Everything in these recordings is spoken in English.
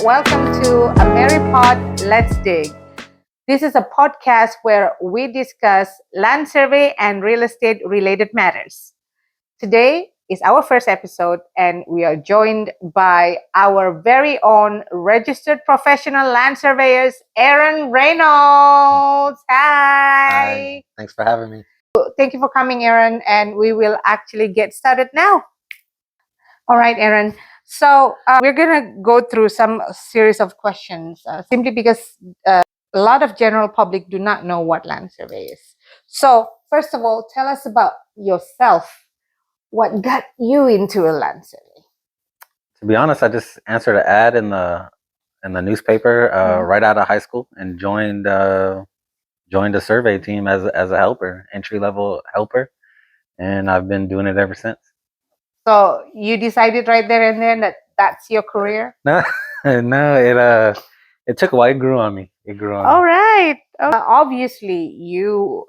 Welcome to Ameri-Pod. Let's dig. This is a podcast where we discuss land survey and real estate related matters. Today is our first episode, and we are joined by our very own registered professional land surveyors, Aaron Reynolds. Hi. Thanks for having me. Thank you for coming, Aaron, and we will actually get started now. All right, Aaron. So we're going to go through some series of questions simply because a lot of general public do not know what land survey is. So first of all, tell us about yourself. What got you into a land survey? To be honest, I just answered an ad in the newspaper right out of high school and joined a survey team as a helper, entry level helper, and I've been doing it ever since. So you decided right there and then that that's your career? No, it took a while. It grew on me. All right. Obviously, you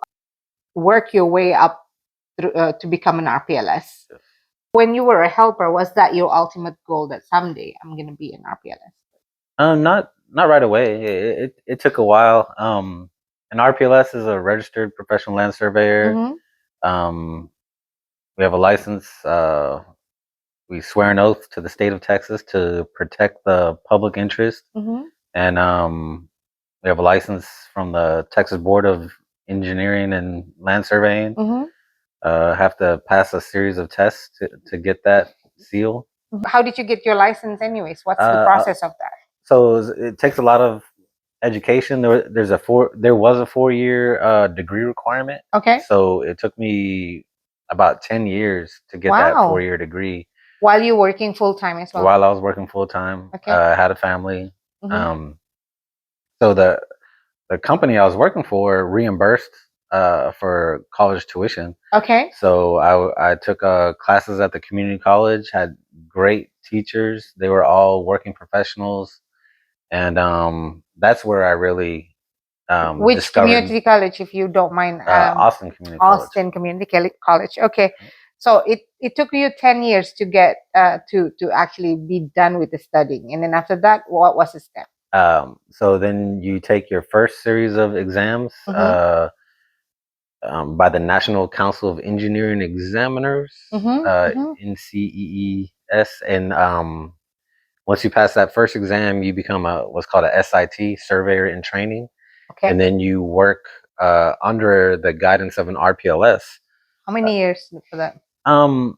work your way up through, to become an RPLS. When you were a helper, was that your ultimate goal that someday I'm going to be an RPLS? Not right away. It took a while. An RPLS is a registered professional land surveyor. Mm-hmm. We have a license. We swear an oath to the state of Texas to protect the public interest. Mm-hmm. And we have a license from the Texas Board of Engineering and Land Surveying. Mm-hmm. Have to pass a series of tests to get that seal. How did you get your license anyways? What's the process of that? So it takes a lot of education. There was a 4-year degree requirement. Okay. So it took me about 10 years to get that 4-year degree. While you're working full time as well? While I was working full time. Okay. I had a family. Mm-hmm. So the company I was working for reimbursed for college tuition. Okay. So I took classes at the community college, had great teachers. They were all working professionals. And that's where I really Which discovered community college, if you don't mind? Austin Community College. Austin Community College. Okay. So it took you 10 years to get to actually be done with the studying. And then after that, what was the step? So then you take your first series of exams by the National Council of Engineering Examiners, NCEES. And once you pass that first exam, you become what's called a SIT, Surveyor in Training. Okay. And then you work under the guidance of an RPLS. How many years for that? So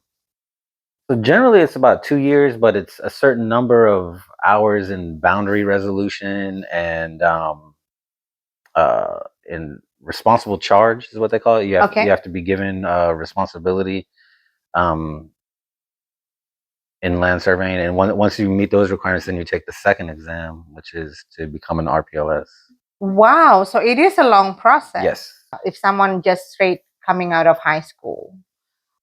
generally it's about 2 years, but it's a certain number of hours in boundary resolution and in responsible charge is what they call it. You have to be given responsibility in land surveying, and once you meet those requirements, then you take the second exam, which is to become an RPLS. Wow, so it is a long process. Yes. If someone just straight coming out of high school,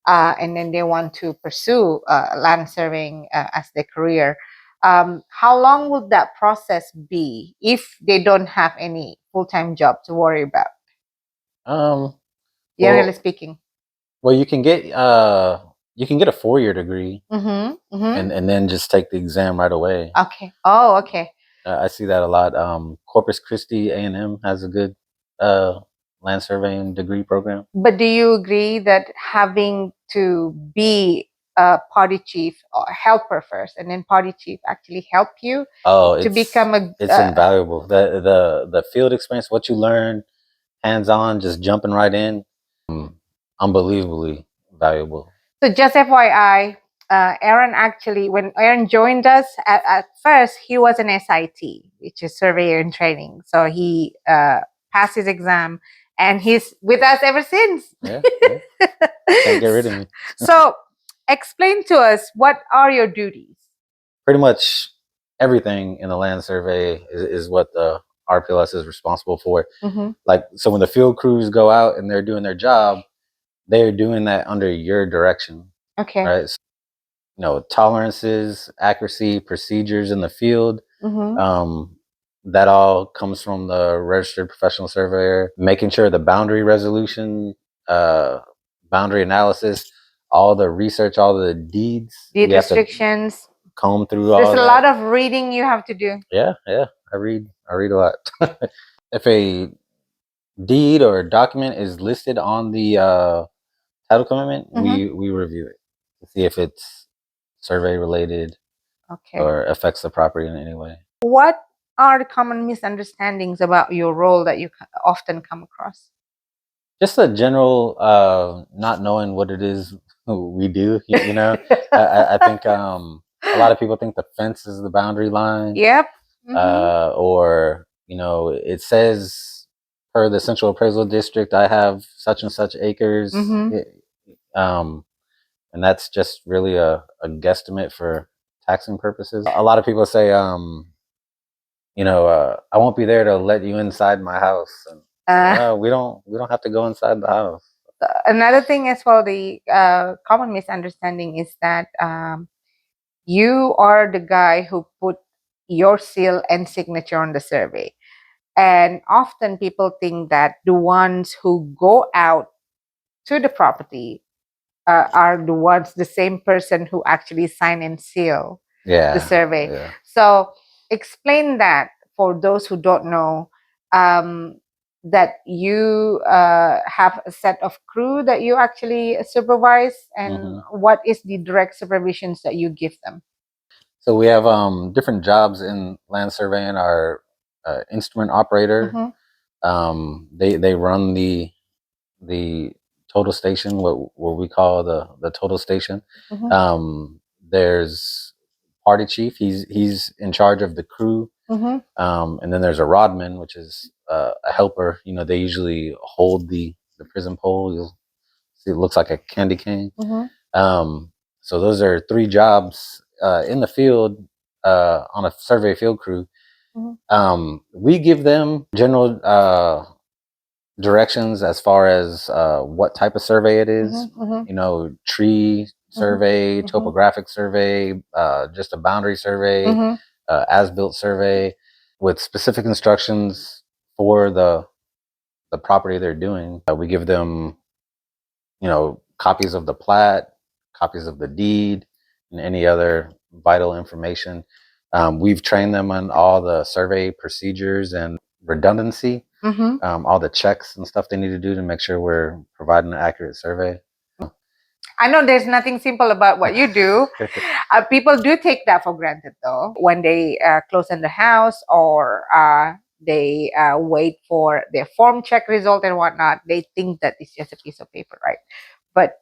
and then they want to pursue land surveying as their career, how long would that process be if they don't have any full-time job to worry about? Generally speaking. Well, you can get a 4-year degree, and then just take the exam right away. Okay. Oh, okay. I see that a lot. Corpus Christi A&M has a good land surveying degree program. But do you agree that having to be a party chief or helper first, and then party chief actually help you to become a? It's invaluable. The field experience, what you learn, hands on, just jumping right in, unbelievably valuable. So just FYI, Aaron actually, when Aaron joined us, at first he was an SIT, which is Surveyor in Training. So he passed his exam, and he's with us ever since. Yeah. Can't get rid of me. So explain to us, what are your duties? Pretty much everything in the land survey is what the RPLS is responsible for. Like, so when the field crews go out and they're doing their job, they're doing that under your direction. Okay. Right. So, tolerances, accuracy, procedures in the field. That all comes from the registered professional surveyor. Making sure the boundary resolution, boundary analysis, all the research, all the deed restrictions. comb through There's all a that. lot of reading you have to do. Yeah. I read a lot. If a deed or document is listed on the title commitment, we review it to see if it's survey related or affects the property in any way. What are the common misunderstandings about your role that you often come across? Just a general not knowing what it is we do. You know, I think a lot of people think the fence is the boundary line. Yep. Or it says per the Central Appraisal District, I have such and such acres. And that's just really a guesstimate for taxing purposes. A lot of people say, I won't be there to let you inside my house. And we don't have to go inside the house. Another thing as well, the common misunderstanding is that you are the guy who put your seal and signature on the survey. And often people think that the ones who go out to the property are the same person who actually sign and seal the survey. Yeah. So explain that for those who don't know, that you have a set of crew that you actually supervise, and what is the direct supervisions that you give them? So we have different jobs in land surveying. Our instrument operator, they run the total station, what we call the total station. There's party chief. He's in charge of the crew. And then there's a rodman, which is a helper. They usually hold the prison pole. You'll see it looks like a candy cane. So those are 3 jobs in the field on a survey field crew. We give them general directions as far as what type of survey it is. Tree survey, topographic survey, just a boundary survey, as-built survey, with specific instructions for the property they're doing. We give them, copies of the plat, copies of the deed, and any other vital information. We've trained them on all the survey procedures and redundancy, all the checks and stuff they need to do to make sure we're providing an accurate survey. I know there's nothing simple about what you do. People do take that for granted, though, when they close on the house, or they wait for their form check result and whatnot. They think that it's just a piece of paper, right? But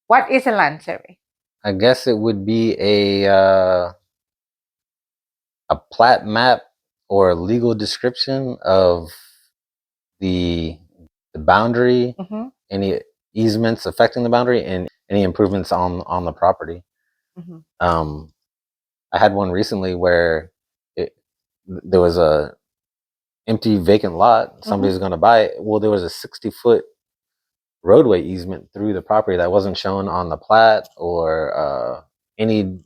what is a land survey? I guess it would be a plat map or a legal description of the boundary, any easements affecting the boundary, and any improvements on the property. I had one recently where there was a empty vacant lot. Somebody was going to buy it. Well, there was a 60-foot roadway easement through the property that wasn't shown on the plat or any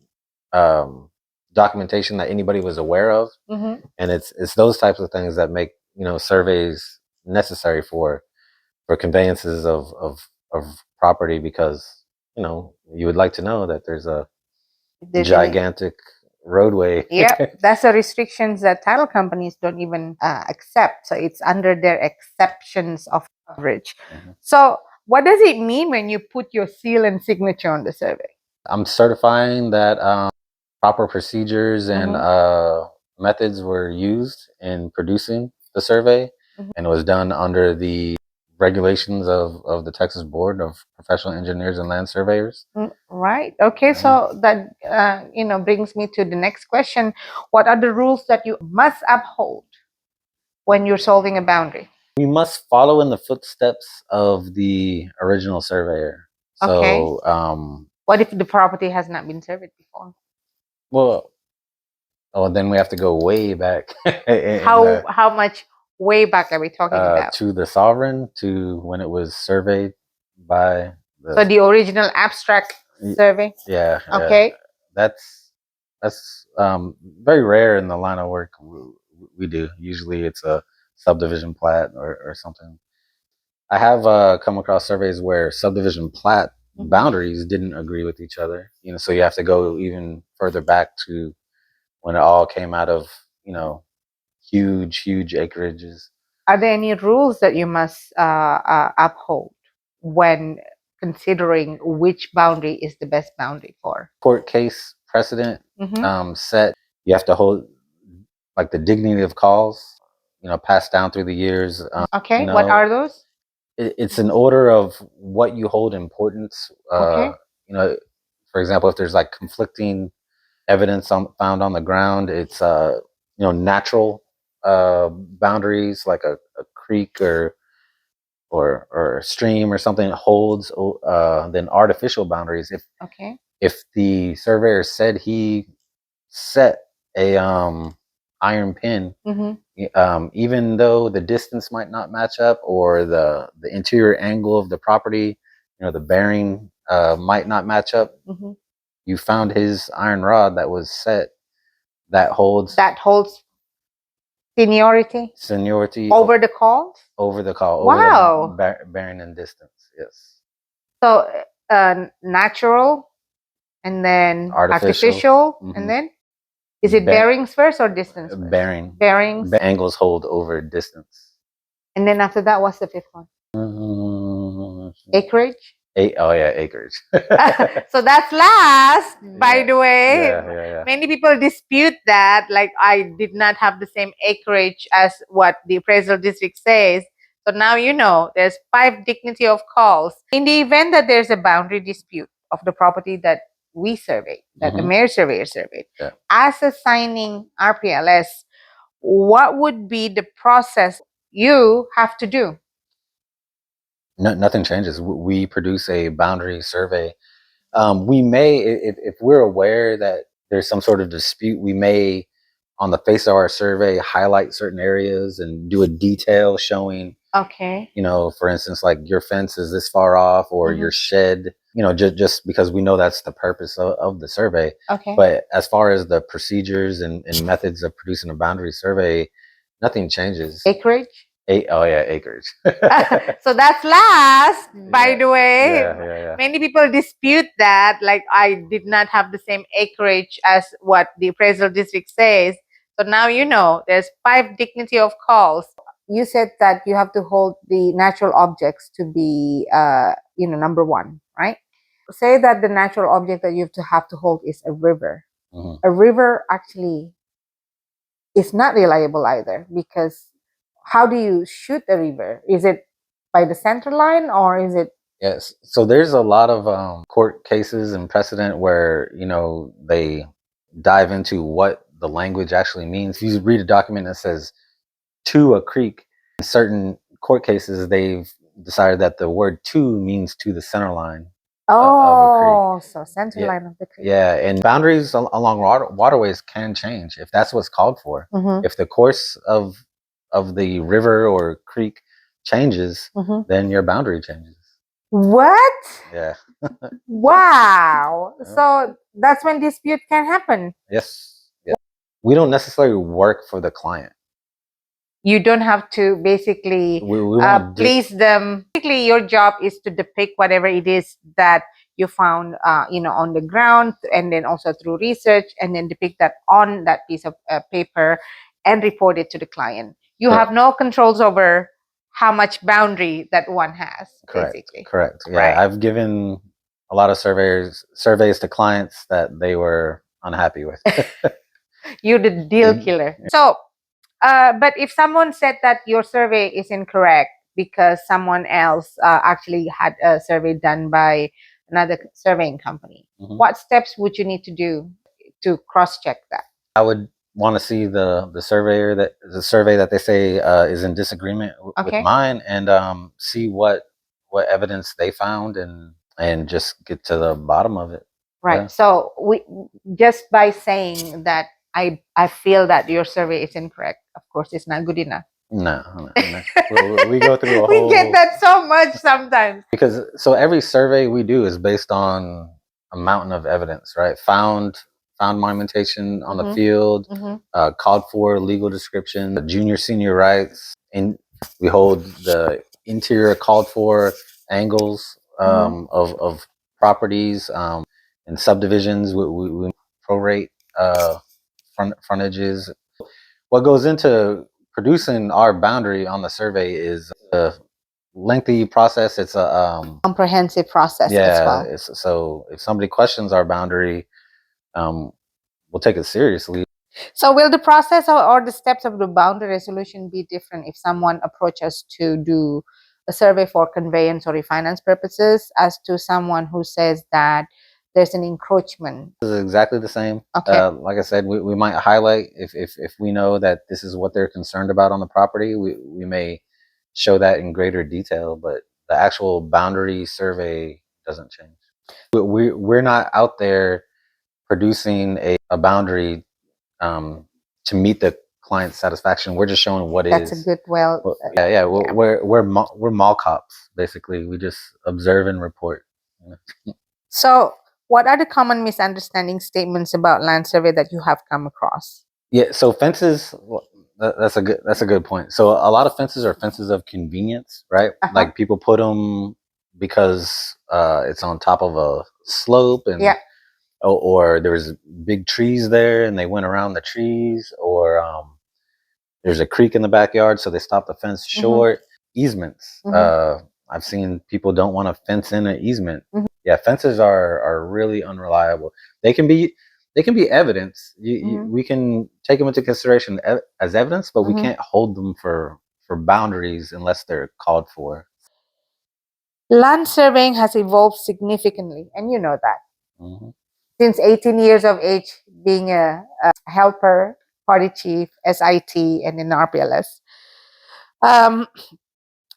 documentation that anybody was aware of. And it's those types of things that make surveys necessary for conveyances of property, because you would like to know that there's a gigantic roadway. Yeah, that's the restrictions that title companies don't even accept. So it's under their exceptions of coverage. So what does it mean when you put your seal and signature on the survey? I'm certifying that proper procedures and methods were used in producing the survey, and it was done under the regulations of the Texas Board of Professional Engineers and Land Surveyors. Right. Okay. So that brings me to the next question. What are the rules that you must uphold when you're solving a boundary? We must follow in the footsteps of the original surveyor. So, what if the property has not been surveyed before? Well, then we have to go way back. How much way back are we talking about? To the sovereign, to when it was surveyed by the original abstract survey? Yeah. Okay. That's very rare in the line of work we do. Usually it's a subdivision plat or something. I have come across surveys where subdivision plat boundaries didn't agree with each other. So you have to go even further back to when it all came out of huge acreages. Are there any rules that you must uphold when considering which boundary is the best boundary for? Court case precedent set. You have to hold like the dignity of calls, passed down through the years. Okay, what are those? It's an order of what you hold importance. Okay. For example, if there's like conflicting evidence found on the ground, it's natural boundaries like a creek or a stream or something holds. Then artificial boundaries. If the surveyor said he set a iron pin, even though the distance might not match up or the interior angle of the property, the bearing might not match up, you found his iron rod that was set that holds seniority over the call. Wow. Over the bearing and distance. Yes. So natural, and then artificial, and then is it bearings first or distance first? Bearings. Angles hold over distance. And then after that, what's the fifth one? Acreage. Acreage. So that's last, by the way. Yeah. Many people dispute that, like I did not have the same acreage as what the appraisal district says. So now there's 5 dignity of calls. In the event that there's a boundary dispute of the property that we surveyed, that the mayor surveyor surveyed, as assigning RPLS, what would be the process you have to do? Nothing changes. We produce a boundary survey. We may, if we're aware that there's some sort of dispute, we may, on the face of our survey, highlight certain areas and do a detail showing, for instance, like your fence is this far off, or your shed, just because we know that's the purpose of the survey. But as far as the procedures and methods of producing a boundary survey, nothing changes. Acreage? Acreage. So that's last, by the way. Yeah. Many people dispute that, like I did not have the same acreage as what the appraisal district says. So now there's 5 dignity of calls. You said that you have to hold the natural objects to be number 1, right? Say that the natural object that you have to hold is a river. A river actually is not reliable either, because how do you shoot a river? Is it by the center line, or is it? Yes. So there's a lot of court cases and precedent where, they dive into what the language actually means. If you read a document that says to a creek, in certain court cases, they've decided that the word to means to the center line. Oh, so center line of the creek. Yeah, and boundaries along waterways can change if that's what's called for. If the course of the river or creek changes, then your boundary changes. What? Yeah. Wow. So that's when dispute can happen. Yes. Yeah. We don't necessarily work for the client. You don't have to basically please them. Basically, your job is to depict whatever it is that you found, on the ground, and then also through research, and then depict that on that piece of paper and report it to the client. You have no controls over how much boundary that one has. Basically. Correct. Yeah, I've given a lot of surveys to clients that they were unhappy with. You're the deal killer. So. But if someone said that your survey is incorrect because someone else actually had a survey done by another surveying company, what steps would you need to do to cross-check that? I would want to see the survey that they say is in disagreement with mine, and see what evidence they found, and just get to the bottom of it. Right. Yeah. So we just by saying that I feel that your survey is incorrect, of course, it's not good enough. No. We go through a whole... We get that so much sometimes. Because every survey we do is based on a mountain of evidence, right? Found monumentation on the field, called for legal description, junior senior rights, and we hold the interior called for angles of properties, in subdivisions, we prorate frontages. What goes into producing our boundary on the survey is a lengthy process. It's a comprehensive process as well. So if somebody questions our boundary, we'll take it seriously. So will the process or the steps of the boundary resolution be different if someone approaches to do a survey for conveyance or refinance purposes as to someone who says that there's an encroachment? This is exactly the same. Okay. Like I said, we might highlight if we know that this is what they're concerned about on the property, we may show that in greater detail, but the actual boundary survey doesn't change. We're not out there producing a boundary to meet the client's satisfaction. We're just showing what That's is. a good Yeah. We're mall cops basically. We just observe and report. So what are the common misunderstanding statements about land survey that you have come across? Yeah, so fences. That's a good point. So a lot of fences are fences of convenience, right? Like people put them because it's on top of a slope, and or there's big trees there, and they went around the trees, or there's a creek in the backyard, so they stopped the fence short. Easements. I've seen people don't want to fence in an easement. Yeah, fences are really unreliable. They can be evidence. We can take them into consideration as evidence, but we can't hold them for boundaries unless they're called for. Land surveying has evolved significantly, and you know that. Since 18 years of age, being a helper, party chief, SIT, and in RPLS.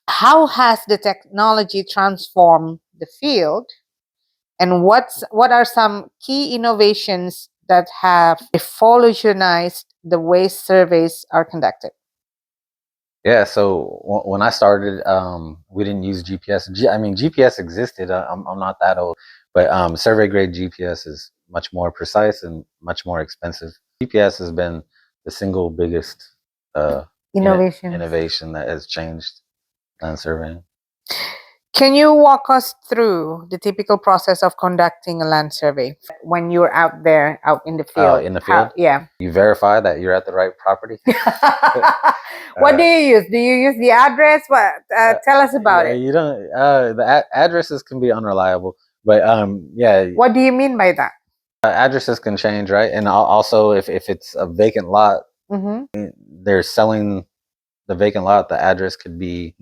How has the technology transformed the field, and what are some key innovations that have revolutionized the way surveys are conducted? Yeah, so when I started, we didn't use GPS. I mean, GPS existed. I'm not that old, but survey grade GPS is much more precise and much more expensive. GPS has been the single biggest innovation that has changed land surveying. Can you walk us through the typical process of conducting a land survey when you're out there, out in the field? In the field? You verify that you're at the right property. What do you use? Do you use the address? What? Tell us about it. You don't. The addresses can be unreliable, but yeah. What do you mean by that? Addresses can change, right? And also, if it's a vacant lot, they're selling the vacant lot. The address could be,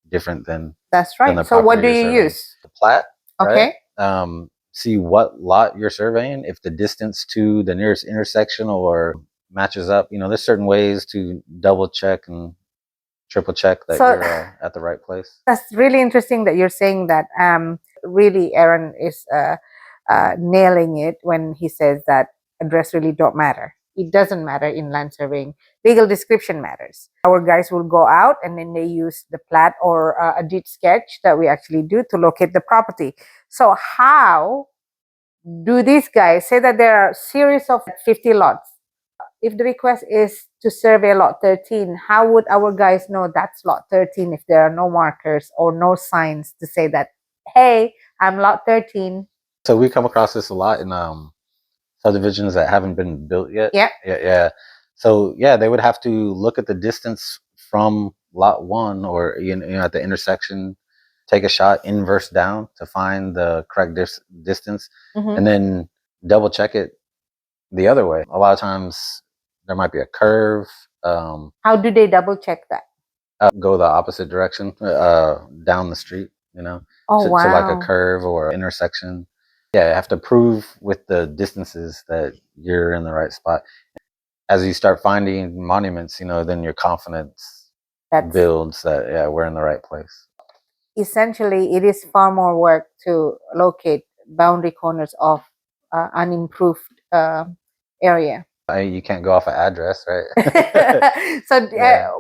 different than. That's right. So what do you use? The plat. Okay. Right? See what lot you're surveying. If the distance to the nearest intersection or matches up, there's certain ways to double check and triple check that you're at the right place. That's really interesting that you're saying that. Really, Aaron is nailing it when he says that address really don't matter. It doesn't matter in land surveying. Legal description matters. Our guys will go out and then they use the plat or a deed sketch that we actually do to locate the property. So how do these guys say that there are a series of 50 lots? If the request is to survey lot 13, how would our guys know that's lot 13 if there are no markers or no signs to say that, hey, I'm lot 13? So we come across this a lot in subdivisions that haven't been built yet. Yeah. So yeah, they would have to look at the distance from lot 1 or at the intersection, take a shot inverse down to find the correct distance, and then double check it the other way. A lot of times there might be a curve. How do they double check that? Go the opposite direction, down the street, to like a curve or intersection. Yeah, you have to prove with the distances that you're in the right spot. As you start finding monuments, then your confidence builds that, we're in the right place. Essentially, it is far more work to locate boundary corners of unimproved area. You can't go off an address, right? So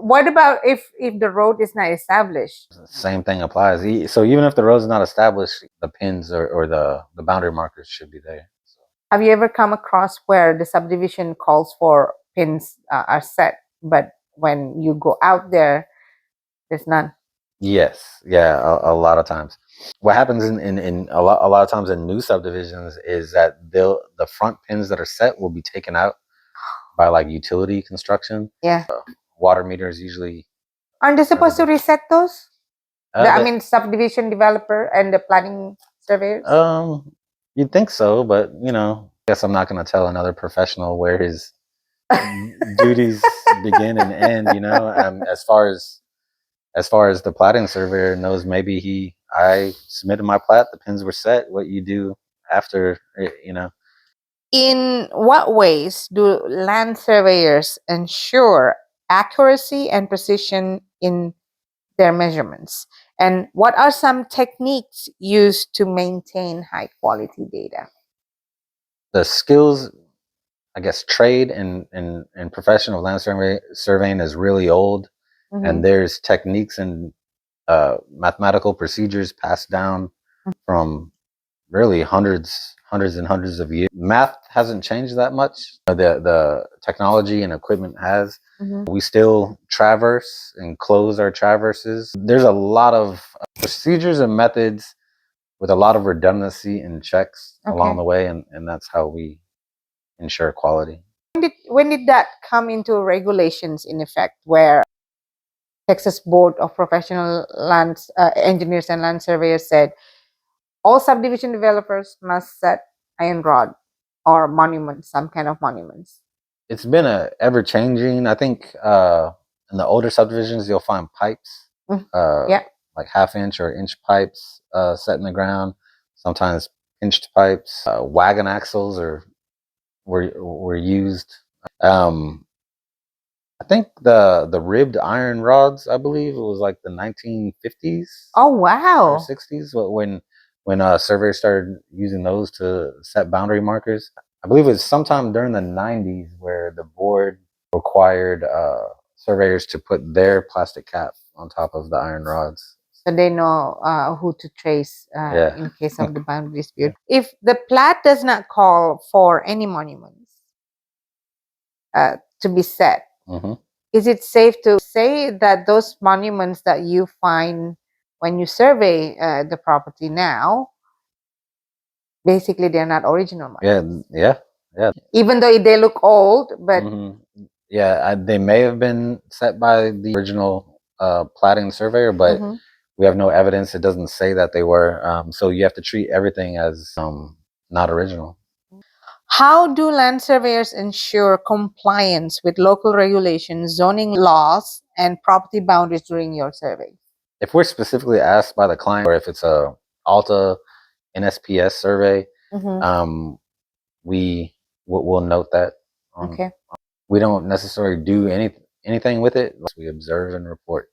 what about if the road is not established? Same thing applies. So even if the road is not established, the pins or the boundary markers should be there. So. Have you ever come across where the subdivision calls for pins are set, but when you go out there, there's none? Yes. Yeah, a lot of times. What happens in a lot of times in new subdivisions is that the front pins that are set will be taken out by like utility construction. Yeah. Water meters usually Aren't they supposed to reset those? I mean, subdivision developer and the planning surveyors? You'd think so, but you know, I guess I'm not going to tell another professional where his duties begin and end. You know, as far as the platting surveyor knows, maybe I submitted my plat, the pins were set. What you do after, you know. In what ways do land surveyors ensure accuracy and precision in their measurements? And what are some techniques used to maintain high quality data? The skills, I guess, trade and profession of land surveying is really old, and there's techniques and mathematical procedures passed down from really hundreds and hundreds of years. Math hasn't changed that much. The technology and equipment has. We still traverse and close our traverses. There's a lot of procedures and methods with a lot of redundancy and checks along the way, and that's how we ensure quality. When did that come into regulations in effect, where Texas Board of Professional Land Engineers and Land Surveyors said all subdivision developers must set iron rod or monuments, some kind of monuments? It's been a ever changing. I think in the older subdivisions you'll find pipes, like half-inch or inch pipes set in the ground. Sometimes pinched pipes, wagon axles were used. I think the ribbed iron rods, I believe it was like the 1950s. Oh wow! Or 60s when surveyors started using those to set boundary markers. I believe it was sometime during the 90s where the board required surveyors to put their plastic cap on top of the iron rods, so they know who to trace in case of the boundary dispute. If the plat does not call for any monuments to be set, is it safe to say that those monuments that you find when you survey the property now, basically they're not original monuments? Yeah. Even though they look old, but they may have been set by the original platting surveyor, but we have no evidence. It doesn't say that they were. So you have to treat everything as not original. How do land surveyors ensure compliance with local regulations, zoning laws, and property boundaries during your survey? If we're specifically asked by the client, or if it's a Alta NSPS survey, we'll note that. We don't necessarily do anything with it. We observe and report.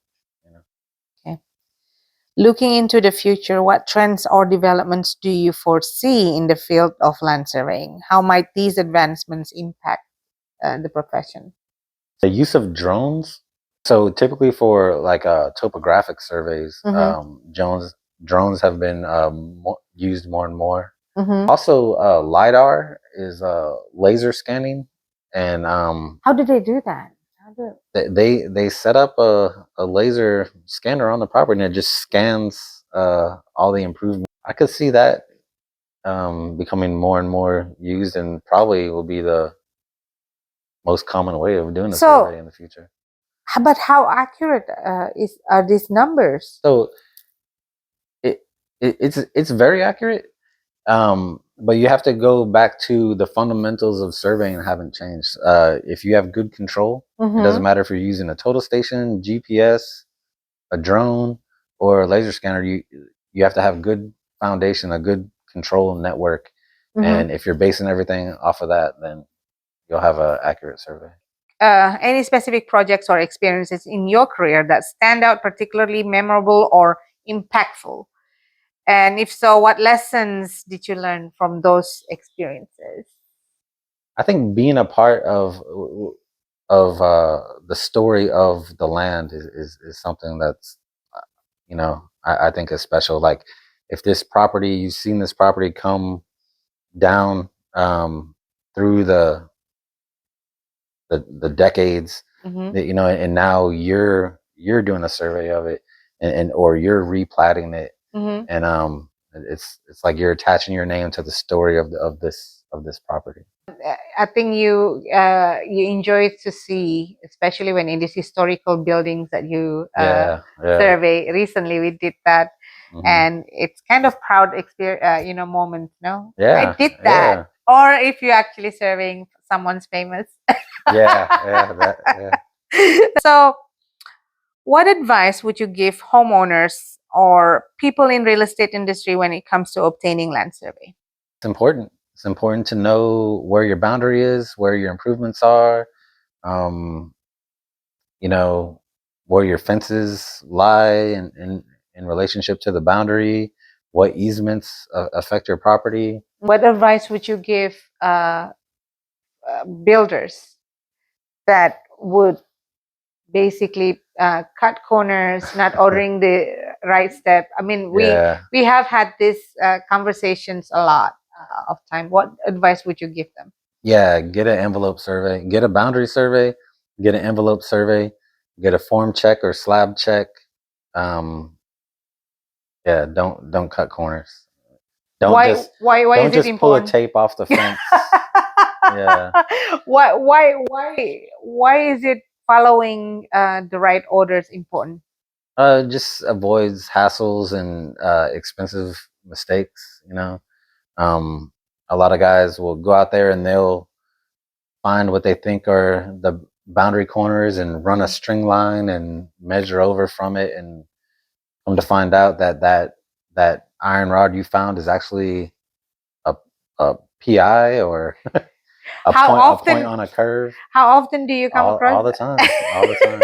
Looking into the future, what trends or developments do you foresee in the field of land surveying? How might these advancements impact the profession? The use of drones. So typically for like topographic surveys, drones have been used more and more. Also, LiDAR is laser scanning, and how do they do that? They set up a laser scanner on the property, and it just scans all the improvements. I could see that becoming more and more used, and probably will be the most common way of doing a survey in the future. But how accurate are these numbers? So it's very accurate, but you have to go back to the fundamentals of surveying haven't changed. If you have good control, it doesn't matter if you're using a total station, GPS, a drone, or a laser scanner. You have to have good foundation, a good control network, and if you're basing everything off of that, then you'll have an accurate survey. Any specific projects or experiences in your career that stand out particularly memorable or impactful? And if so, what lessons did you learn from those experiences? I think being a part of the story of the land is something that's I think is special. Like if this property, you've seen this property come down through the decades, and now you're doing a survey of it, and or you're replatting it, Mhm. and it's like you're attaching your name to the story of this property. I think you enjoy to see, especially when in these historical buildings that you Yeah, survey. Recently, we did that, Mhm. and it's kind of proud experience, moment. No, I Yeah, did that. Or if you're actually surveying someone's famous. yeah. So, what advice would you give homeowners or people in real estate industry when it comes to obtaining land survey? It's important. It's important to know where your boundary is, where your improvements are, um, you know, where your fences lie in relationship to the boundary, what easements affect your property. What advice would you give builders that would basically cut corners, not ordering the right step? I mean, Yeah. we have had these conversations a lot of time. What advice would you give them? Yeah, get an envelope survey, get a boundary survey, get an envelope survey, get a form check or slab check. Um, yeah, don't cut corners. Don't Why just why don't is it just pull a important? tape off the fence. Yeah. Why is it following the right orders important? Just avoids hassles and expensive mistakes, you know. Um, a lot of guys will go out there and they'll find what they think are the boundary corners and run a string line and measure over from it, and come to find out that iron rod you found is actually a PI or How a point often on a curve. how often do you come across All the time, all the time.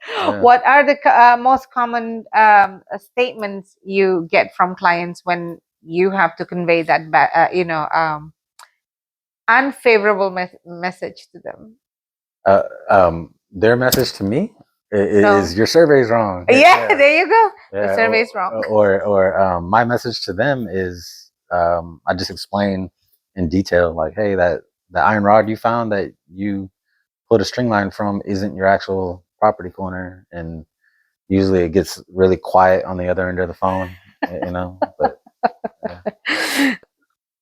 Yeah. what are the most common statements you get from clients when you have to convey that unfavorable message to them? Their message to me No. is your survey's wrong. Yeah, there you go. The Yeah, survey is wrong. or my message to them is I just explain in detail, like, hey, that the iron rod you found that you pulled a string line from isn't your actual property corner, and usually it gets really quiet on the other end of the phone, you know. But yeah.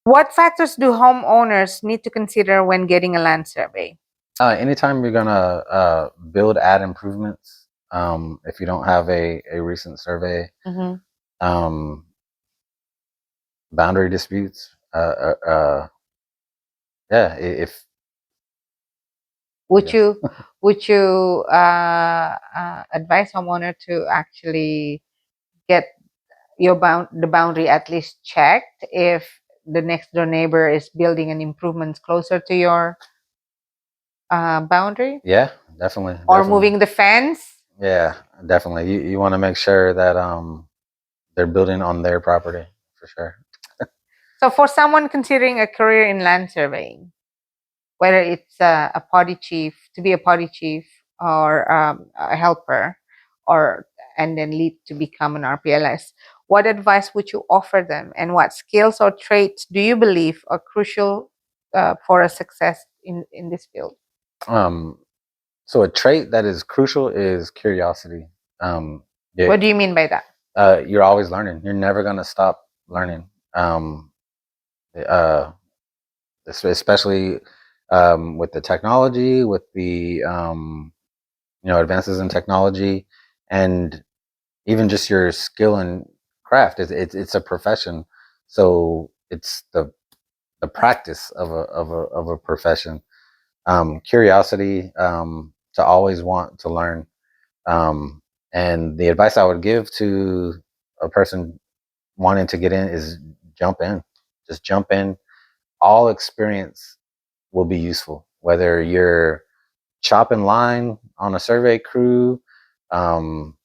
What factors do homeowners need to consider when getting a land survey? Anytime you're gonna build, add improvements, if you don't have a recent survey, Mhm. um, boundary disputes, yeah, if Would yes. you would you advise homeowner to actually get the boundary at least checked if the next door neighbor is building an improvements closer to your boundary, Yeah, definitely, or moving the fence? yeah, definitely. You want to make sure that they're building on their property for sure. So for someone considering a career in land surveying, whether it's a party chief, to be a party chief, or a helper, or and then lead to become an RPLS, what advice would you offer them, and what skills or traits do you believe are crucial for a success in this field? Um, so a trait that is crucial is curiosity. Yeah, What do you mean by that? you're always learning. You're never gonna stop learning. Uh, Especially with the technology, with the advances in technology, and even just your skill and craft. It's a profession, so it's the practice of a profession. Curiosity, to always want to learn, and the advice I would give to a person wanting to get in is jump in. Just jump in. All experience will be useful, whether you're chopping line on a survey crew, um,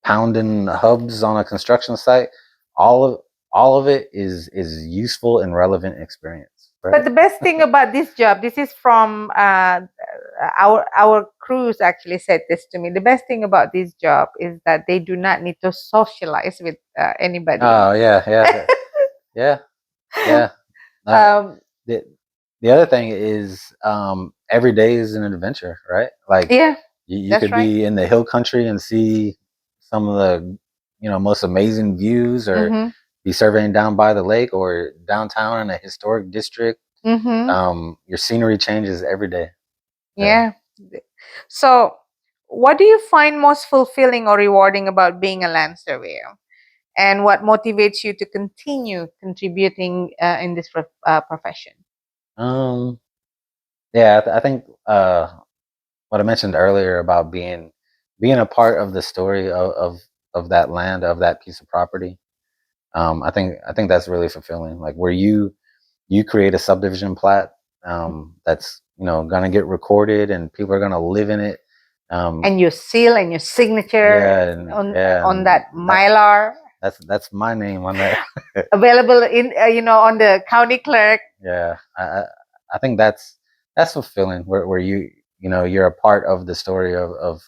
pounding hubs on a construction site. All of all of it is useful and relevant experience. Right? But the best thing about this job, this is from our crews actually said this to me. The best thing about this job is that they do not need to socialize with anybody. Oh yeah, yeah, yeah. Um, The the other thing is every day is an adventure, right? Like yeah, you that's could right. be in the hill country and see some of the most amazing views, or Mm-hmm. be surveying down by the lake or downtown in a historic district. Mm-hmm. Your scenery changes every day. Yeah. So, what do you find most fulfilling or rewarding about being a land surveyor? And what motivates you to continue contributing in this profession? Um, yeah, I think what I mentioned earlier about being a part of the story of that land, of that piece of property. I think that's really fulfilling. Like where you create a subdivision plat that's gonna get recorded and people are gonna live in it. And your seal and your signature Yeah, on and that mylar that's my name on that. available in on the county clerk. Yeah, I think that's fulfilling. Where you're a part of the story of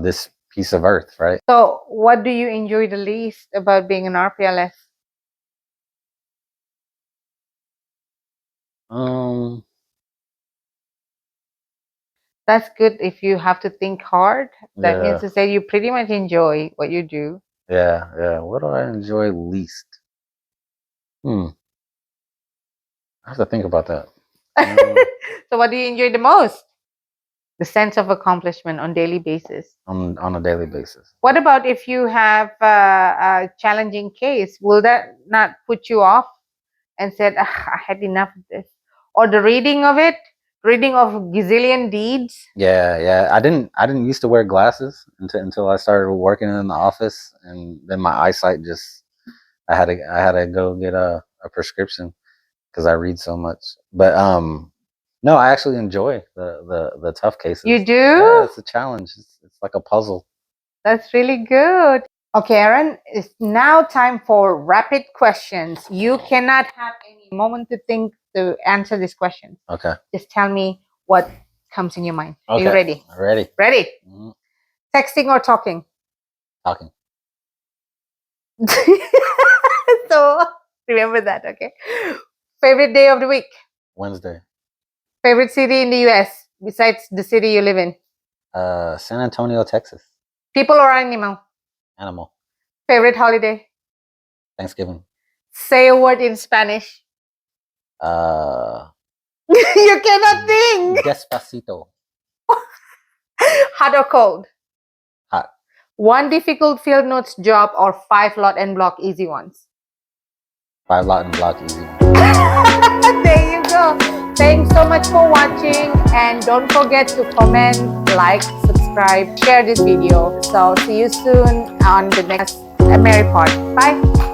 this piece of earth, right? So, what do you enjoy the least about being an RPLS? Um, That's good. If you have to think hard, that means yeah, to say you pretty much enjoy what you do. yeah. What do I enjoy least? I have to think about that. So, what do you enjoy the most? The sense of accomplishment on daily basis. On a daily basis. What about if you have a challenging case? Will that not put you off and said, "Ah, I had enough of this," or the reading of it, reading of gazillion deeds? Yeah. I didn't used to wear glasses until I started working in the office, and then my eyesight just I had to go get a prescription because I read so much. But no, I actually enjoy the tough cases. You do? Yeah, it's a challenge. It's like a puzzle. That's really good. Okay, Aaron, it's now time for rapid questions. You cannot have any moment to think to answer this question. Okay. Just tell me what comes in your mind. Are you Okay. ready? Ready. Ready? Mhm. Texting or talking? Talking. So remember that, okay? Favorite day of the week? Wednesday. Favorite city in the US besides the city you live in? San Antonio, Texas. People or animal? Animal. Favorite holiday? Thanksgiving. Say a word in Spanish. Uh, You cannot think. Despacito. Hot or cold? Hot. One difficult field notes job or 5 lot and block easy ones? 5 lot and block easy. There you go. Thanks so much for watching, and don't forget to comment, like, subscribe, share this video. So see you soon on the next Ameri-Pod. Bye.